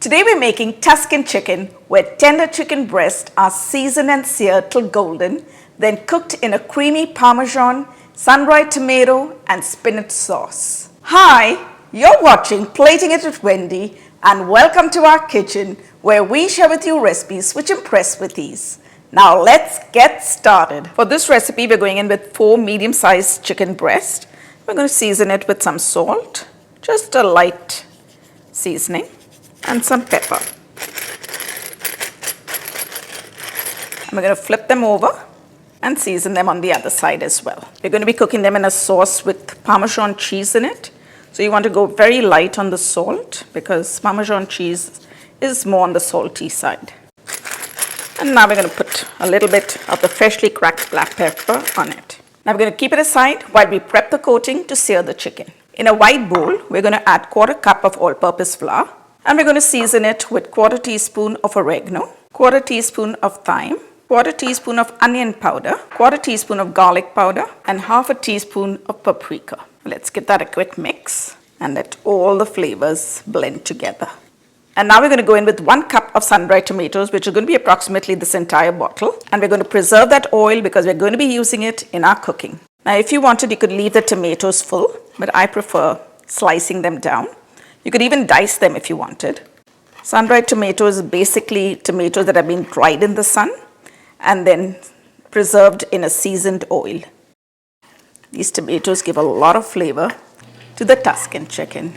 Today we're making Tuscan chicken, where tender chicken breasts are seasoned and seared till golden, then cooked in a creamy parmesan, sun-dried tomato and spinach sauce. Hi, you're watching Plating It with Wendy, and welcome to our kitchen where we share with you recipes which impress with ease. Now let's get started. For this recipe we're going in with 4 medium-sized chicken breasts. We're going to season it with some salt, just a light seasoning, and some pepper. And we're going to flip them over and season them on the other side as well. We're going to be cooking them in a sauce with Parmesan cheese in it. So you want to go very light on the salt because Parmesan cheese is more on the salty side. And now we're going to put a little bit of the freshly cracked black pepper on it. Now we're going to keep it aside while we prep the coating to sear the chicken. In a wide bowl, we're going to add 1/4 cup of all-purpose flour. And we're going to season it with 1/4 teaspoon of oregano, 1/4 teaspoon of thyme, 1/4 teaspoon of onion powder, 1/4 teaspoon of garlic powder, and 1/2 teaspoon of paprika. Let's give that a quick mix and let all the flavors blend together. And now we're going to go in with 1 cup of sun-dried tomatoes, which are going to be approximately this entire bottle. And we're going to preserve that oil because we're going to be using it in our cooking. Now, if you wanted, you could leave the tomatoes full, but I prefer slicing them down. You could even dice them if you wanted. Sun-dried tomatoes is basically tomatoes that have been dried in the sun and then preserved in a seasoned oil. These tomatoes give a lot of flavor to the Tuscan chicken.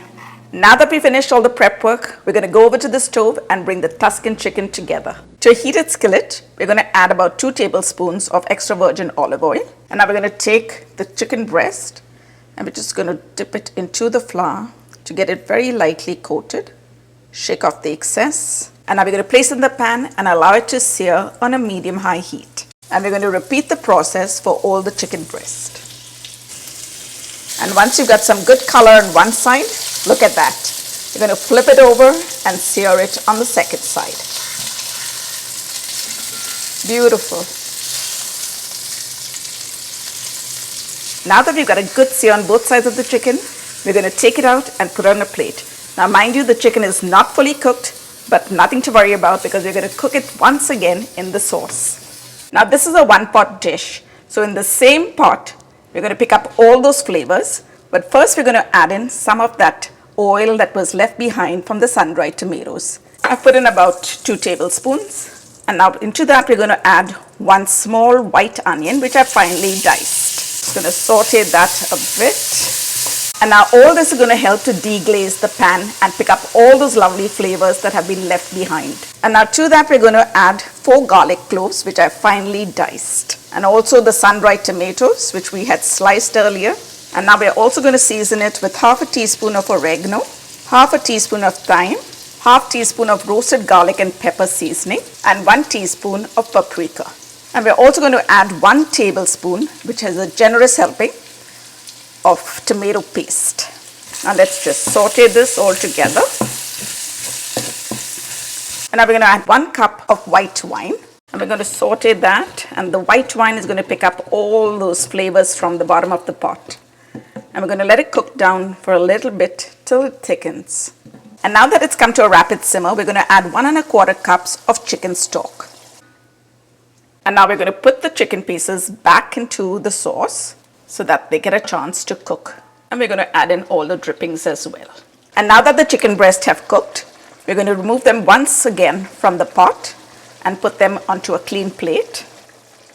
Now that we finished all the prep work, we're going to go over to the stove and bring the Tuscan chicken together. To a heated skillet, we're going to add about 2 tablespoons of extra virgin olive oil. And now we're going to take the chicken breast and we're just going to dip it into the flour to get it very lightly coated. Shake off the excess. And now we're going to place it in the pan and allow it to sear on a medium-high heat. And we're going to repeat the process for all the chicken breast. And once you've got some good color on one side, look at that. You're going to flip it over and sear it on the second side. Beautiful. Now that we've got a good sear on both sides of the chicken, we're going to take it out and put it on a plate. Now mind you, the chicken is not fully cooked, but nothing to worry about because we're going to cook it once again in the sauce. Now this is a 1-pot dish. So in the same pot, we're going to pick up all those flavors. But first we're going to add in some of that oil that was left behind from the sun-dried tomatoes. I've put in about 2 tablespoons. And now into that we're going to add 1 small white onion, which I've finely diced. I'm going to saute that a bit. And now all this is going to help to deglaze the pan and pick up all those lovely flavors that have been left behind. And now to that we're going to add 4 garlic cloves, which I finely diced. And also the sun-dried tomatoes, which we had sliced earlier. And now we're also going to season it with 1/2 teaspoon of oregano, 1/2 teaspoon of thyme, 1/2 teaspoon of roasted garlic and pepper seasoning, and 1 teaspoon of paprika. And we're also going to add 1 tablespoon, which has a generous helping of tomato paste. Now let's just saute this all together. And now we're going to add 1 cup of white wine. And we're going to saute that. And the white wine is going to pick up all those flavors from the bottom of the pot. And we're going to let it cook down for a little bit till it thickens. And now that it's come to a rapid simmer, we're going to add 1 1/4 cups of chicken stock. And now we're going to put the chicken pieces back into the sauce so that they get a chance to cook. And we're going to add in all the drippings as well. And now that the chicken breasts have cooked, we're going to remove them once again from the pot and put them onto a clean plate.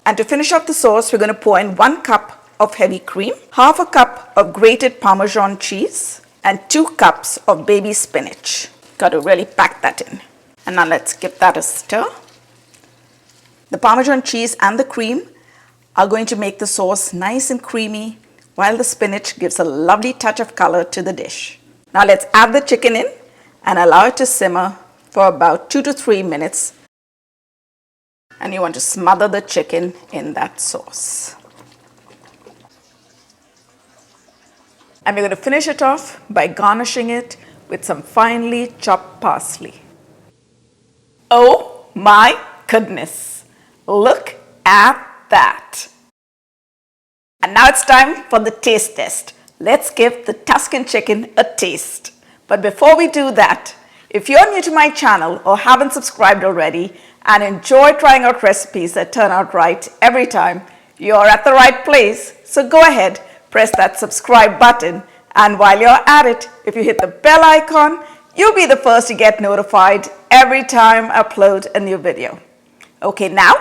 And to finish off the sauce, we're going to pour in 1 cup of heavy cream, 1/2 cup of grated Parmesan cheese, and 2 cups of baby spinach. Got to really pack that in. And now let's give that a stir. The Parmesan cheese and the cream are going to make the sauce nice and creamy, while the spinach gives a lovely touch of color to the dish. Now let's add the chicken in and allow it to simmer for about 2 to 3 minutes. And you want to smother the chicken in that sauce. And we're going to finish it off by garnishing it with some finely chopped parsley. Oh my goodness! Look at that! And now it's time for the taste test. Let's give the Tuscan chicken a taste. But before we do that, If you're new to my channel or haven't subscribed already and enjoy trying out recipes that turn out right every time, you're at the right place. So go ahead, press that subscribe button, and while you're at it, if you hit the bell icon, you'll be the first to get notified every time I upload a new video. Okay, now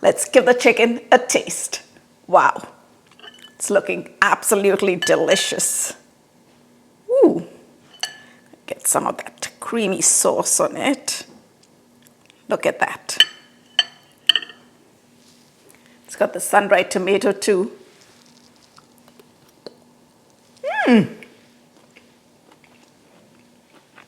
let's give the chicken a taste. Wow, it's looking absolutely delicious. Ooh, get some of that creamy sauce on it. Look at that. It's got the sun-dried tomato too.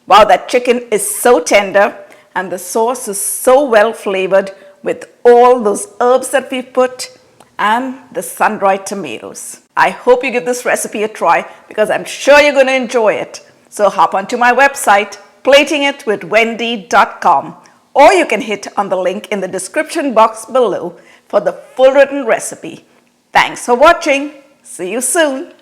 Wow, that chicken is so tender and the sauce is so well flavored with all those herbs that we've put and the sun-dried tomatoes. I hope you give this recipe a try because I'm sure you're going to enjoy it. So hop onto my website, platingitwithwendy.com, or you can hit on the link in the description box below for the full written recipe. Thanks for watching. See you soon.